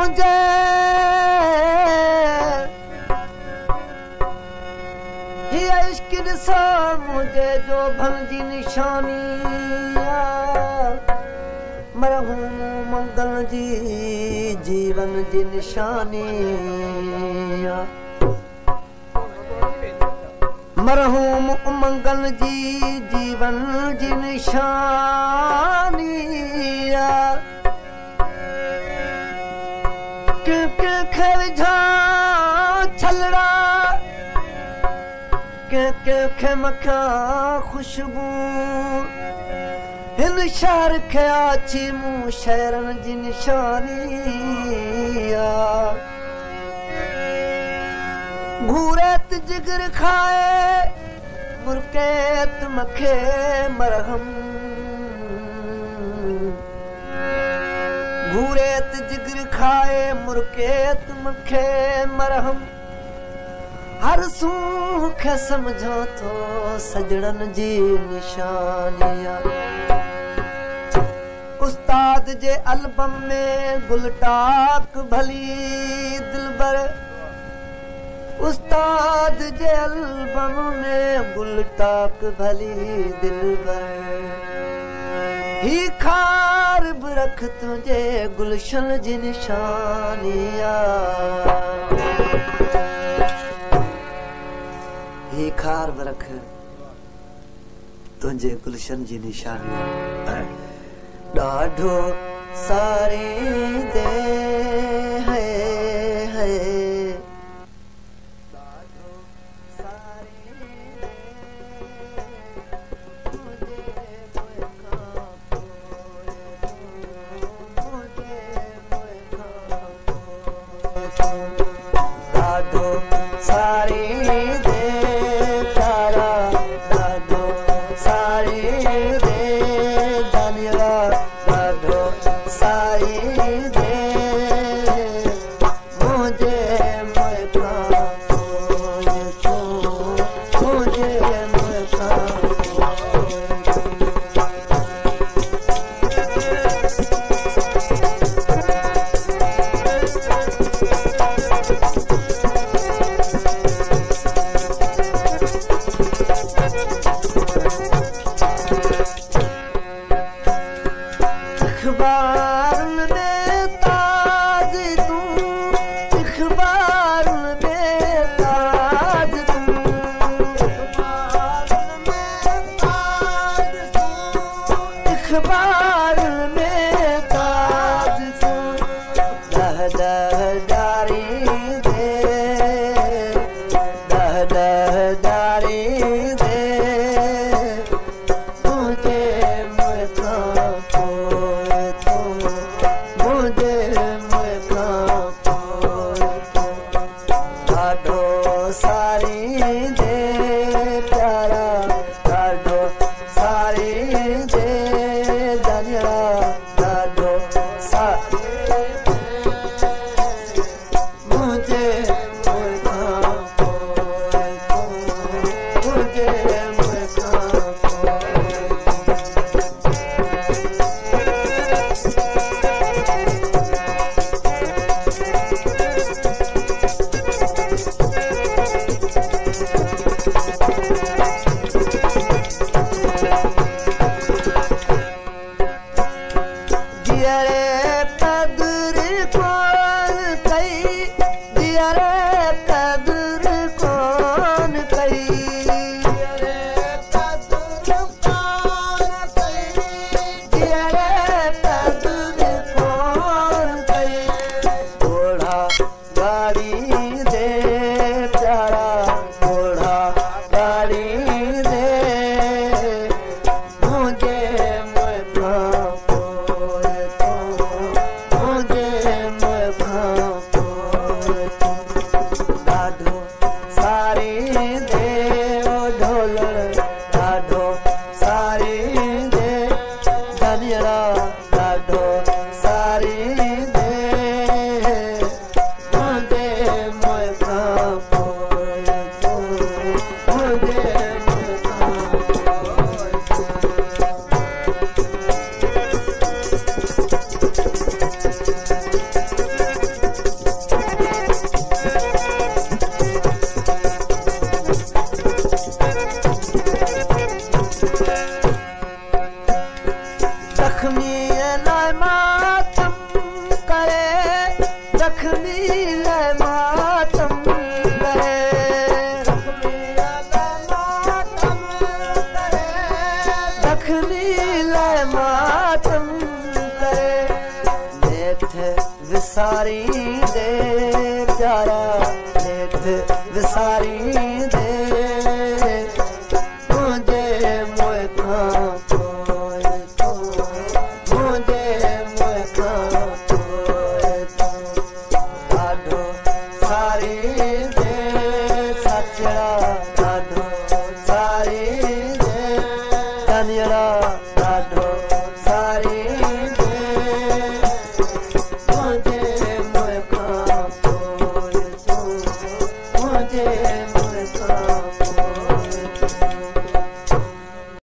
मुझे ये इश्क ॾिसो मुझे जो भन जी निशानी मरहूम मंगल जी जीवन जी निशानी मरहूम मंगल जी जीवन जी निशानी के विझा छलड़ा के मखा खुशबू हिन शहर खे आछी मूं शहरनि जी निशानी घूरेत जिगर खाए मुर्केत मखे मरहम घूरेत जिगर खाए मुर्केत मखे मरहम हर सूह खे समझो तो सजड़न जी निशानिया उस्ताद जे एल्बम में गुलटाक भली दिलबर उस्ताद जे एल्बम में गुलटाक भली दिलबर ही खार भी रख तुझे गुलशन जी निशानिया ही खार भी रख तुझे गुलशन जी निशानिया ॾाढो सारे दे है ले मातम करे दखनी ले मातम करे नेठ विसारी दे प्यारा नेठ विसारी दे मुझे मोए खां पोए तो मुझे मोए खां पोए तो ॾाढो सारी दे सचड़ा ॾाढो सारी दे कनियड़ा